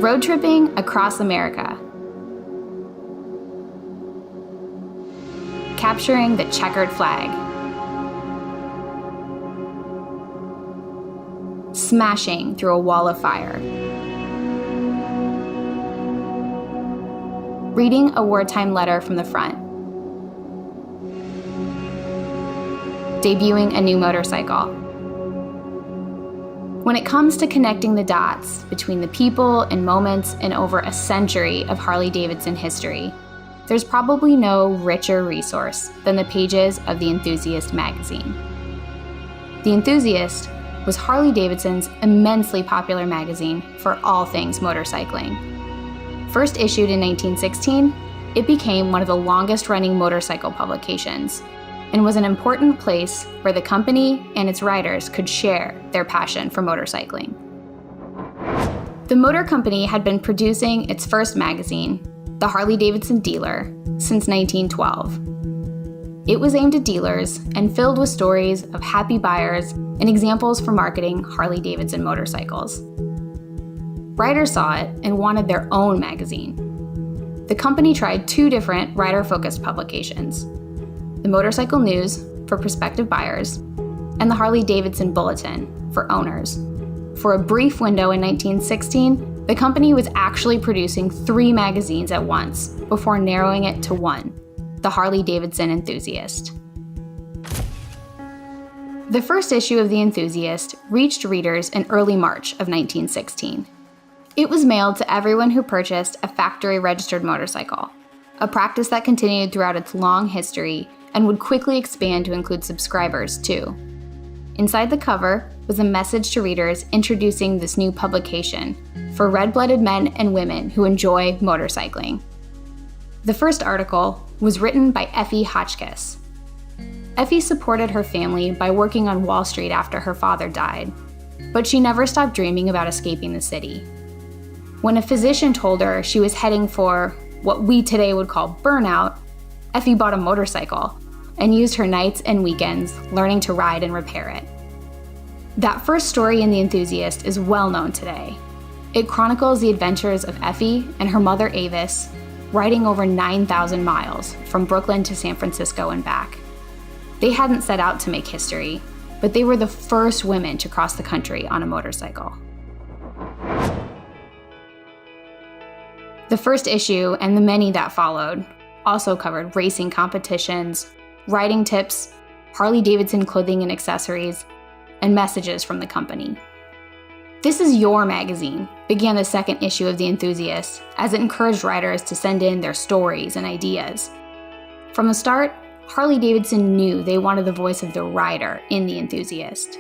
road tripping across America, capturing the checkered flag, smashing through a wall of fire, reading a wartime letter from the front, debuting a new motorcycle. When it comes to connecting the dots between the people and moments in over a century of Harley-Davidson history, there's probably no richer resource than the pages of the Enthusiast magazine. The Enthusiast was Harley-Davidson's immensely popular magazine for all things motorcycling. First issued in 1916, it became one of the longest-running motorcycle publications and was an important place where the company and its riders could share their passion for motorcycling. The motor company had been producing its first magazine, the Harley-Davidson Dealer, since 1912. It was aimed at dealers and filled with stories of happy buyers and examples for marketing Harley-Davidson motorcycles. Riders saw it and wanted their own magazine. The company tried two different rider-focused publications: the Motorcycle News for prospective buyers and the Harley-Davidson Bulletin for owners. For a brief window in 1916, the company was actually producing 3 magazines at once before narrowing it to one, the Harley-Davidson Enthusiast. The first issue of the Enthusiast reached readers in early March of 1916. It was mailed to everyone who purchased a factory-registered motorcycle, a practice that continued throughout its long history and would quickly expand to include subscribers too. Inside the cover was a message to readers introducing this new publication for red-blooded men and women who enjoy motorcycling. The first article was written by Effie Hotchkiss. Effie supported her family by working on Wall Street after her father died, but she never stopped dreaming about escaping the city. When a physician told her she was heading for what we today would call burnout, Effie bought a motorcycle and used her nights and weekends learning to ride and repair it. That first story in The Enthusiast is well known today. It chronicles the adventures of Effie and her mother Avis riding over 9,000 miles from Brooklyn to San Francisco and back. They hadn't set out to make history, but they were the first women to cross the country on a motorcycle. The first issue and the many that followed also covered racing competitions, riding tips, Harley-Davidson clothing and accessories, and messages from the company. This Is Your Magazine began the second issue of The Enthusiast as it encouraged riders to send in their stories and ideas. From the start, Harley-Davidson knew they wanted the voice of the rider in The Enthusiast.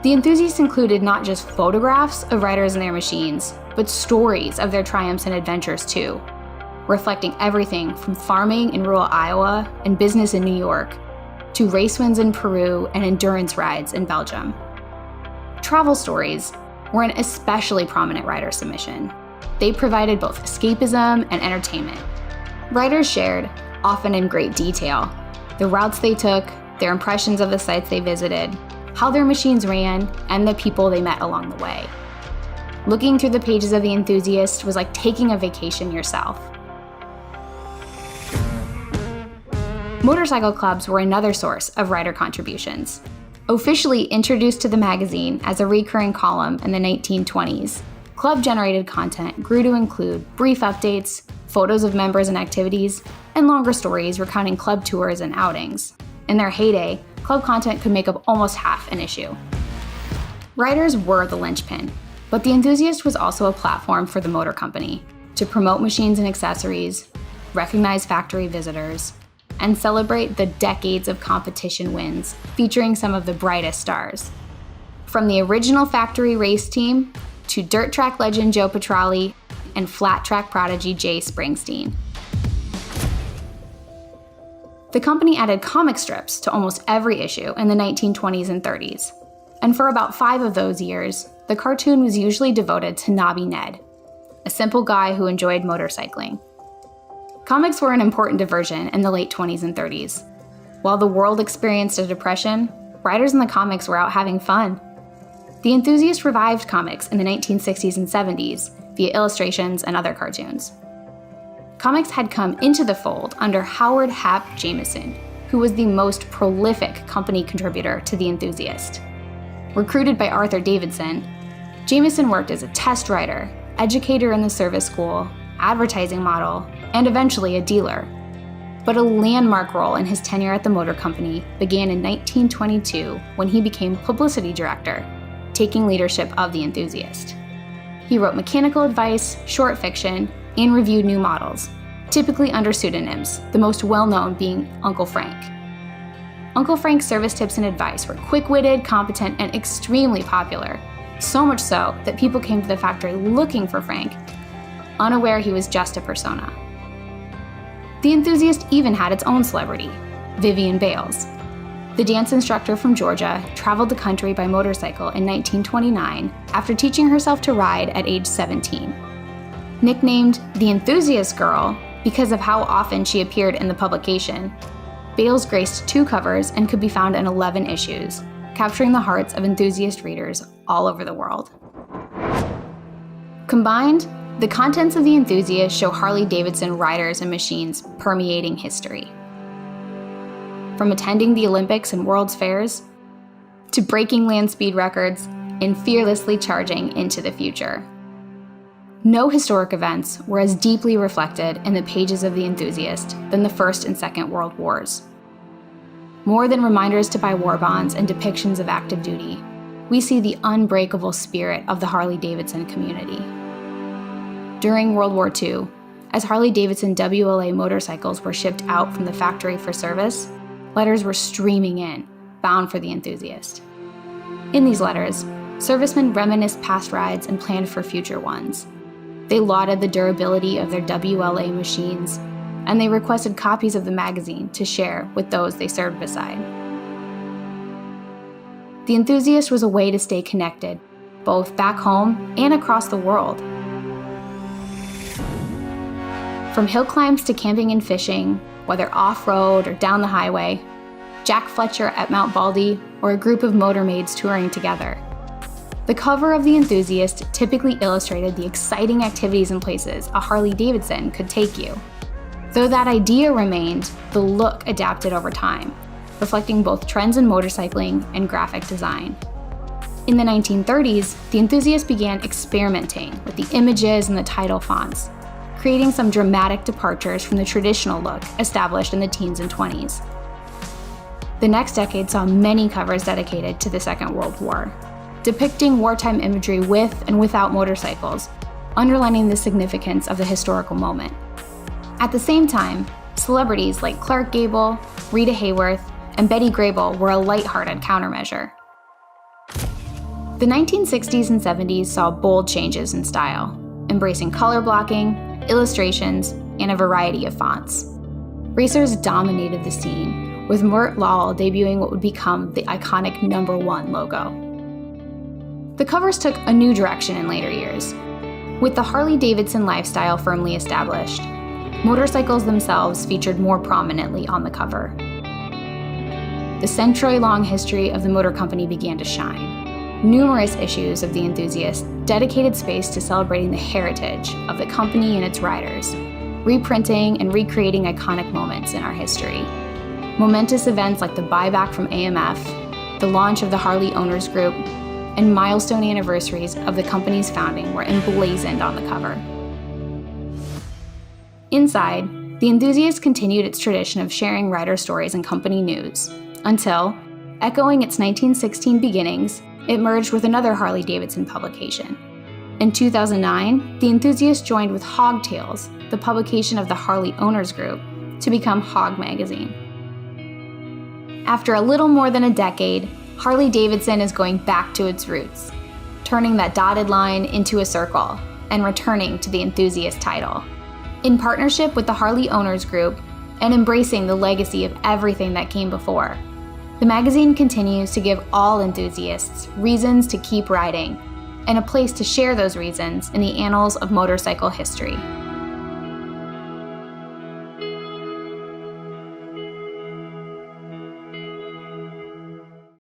The Enthusiast included not just photographs of riders and their machines, but stories of their triumphs and adventures too, reflecting everything from farming in rural Iowa and business in New York to race wins in Peru and endurance rides in Belgium. Travel stories were an especially prominent rider submission. They provided both escapism and entertainment. Riders shared, often in great detail, the routes they took, their impressions of the sites they visited, how their machines ran, and the people they met along the way. Looking through the pages of The Enthusiast was like taking a vacation yourself. Motorcycle clubs were another source of rider contributions. Officially introduced to the magazine as a recurring column in the 1920s, club-generated content grew to include brief updates, photos of members and activities, and longer stories recounting club tours and outings. In their heyday, club content could make up almost half an issue. Riders were the linchpin, but The Enthusiast was also a platform for the motor company to promote machines and accessories, recognize factory visitors, and celebrate the decades of competition wins featuring some of the brightest stars. From the original factory race team to dirt track legend Joe Petrali and flat track prodigy Jay Springsteen. The company added comic strips to almost every issue in the 1920s and 30s. And for about 5 of those years, the cartoon was usually devoted to Nobby Ned, a simple guy who enjoyed motorcycling. Comics were an important diversion in the late 20s and 30s. While the world experienced a depression, writers in the comics were out having fun. The Enthusiast revived comics in the 1960s and 70s via illustrations and other cartoons. Comics had come into the fold under Howard Hap Jameson, who was the most prolific company contributor to The Enthusiast. Recruited by Arthur Davidson, Jameson worked as a test writer, educator in the service school, advertising model, and eventually a dealer. But a landmark role in his tenure at the motor company began in 1922 when he became publicity director, taking leadership of The Enthusiast. He wrote mechanical advice, short fiction, and reviewed new models, typically under pseudonyms, the most well-known being Uncle Frank. Uncle Frank's service tips and advice were quick-witted, competent, and extremely popular, so much so that people came to the factory looking for Frank, unaware he was just a persona. The Enthusiast even had its own celebrity, Vivian Bales. The dance instructor from Georgia traveled the country by motorcycle in 1929 after teaching herself to ride at age 17. Nicknamed the Enthusiast Girl because of how often she appeared in the publication, Bales graced 2 covers and could be found in 11 issues, capturing the hearts of enthusiast readers all over the world. Combined, the contents of The Enthusiast show Harley-Davidson riders and machines permeating history. From attending the Olympics and World's Fairs, to breaking land speed records, and fearlessly charging into the future. No historic events were as deeply reflected in the pages of The Enthusiast than the First and Second World Wars. More than reminders to buy war bonds and depictions of active duty, we see the unbreakable spirit of the Harley-Davidson community. During World War II, as Harley-Davidson WLA motorcycles were shipped out from the factory for service, letters were streaming in, bound for The Enthusiast. In these letters, servicemen reminisced past rides and planned for future ones. They lauded the durability of their WLA machines, and they requested copies of the magazine to share with those they served beside. The Enthusiast was a way to stay connected, both back home and across the world. From hill climbs to camping and fishing, whether off-road or down the highway, Jack Fletcher at Mount Baldy, or a group of motormaids touring together. The cover of The Enthusiast typically illustrated the exciting activities and places a Harley-Davidson could take you. Though that idea remained, the look adapted over time, reflecting both trends in motorcycling and graphic design. In the 1930s, The Enthusiast began experimenting with the images and the title fonts, creating some dramatic departures from the traditional look established in the teens and 20s. The next decade saw many covers dedicated to the Second World War, depicting wartime imagery with and without motorcycles, underlining the significance of the historical moment. At the same time, celebrities like Clark Gable, Rita Hayworth, and Betty Grable were a lighthearted countermeasure. The 1960s and 70s saw bold changes in style, embracing color blocking, illustrations, and a variety of fonts. Racers dominated the scene, with Mert Lawal debuting what would become the iconic #1 logo. The covers took a new direction in later years. With the Harley-Davidson lifestyle firmly established, motorcycles themselves featured more prominently on the cover. The century-long history of the motor company began to shine. Numerous issues of The Enthusiast dedicated space to celebrating the heritage of the company and its riders, reprinting and recreating iconic moments in our history. Momentous events like the buyback from AMF, the launch of the Harley Owners Group, and milestone anniversaries of the company's founding were emblazoned on the cover. Inside, The Enthusiast continued its tradition of sharing rider stories and company news, until, echoing its 1916 beginnings, it merged with another Harley-Davidson publication. In 2009, The Enthusiast joined with Hog Tales, the publication of the Harley Owners Group, to become Hog Magazine. After a little more than a decade, Harley-Davidson is going back to its roots, turning that dotted line into a circle and returning to the Enthusiast title. In partnership with the Harley Owners Group and embracing the legacy of everything that came before, the magazine continues to give all enthusiasts reasons to keep riding and a place to share those reasons in the annals of motorcycle history.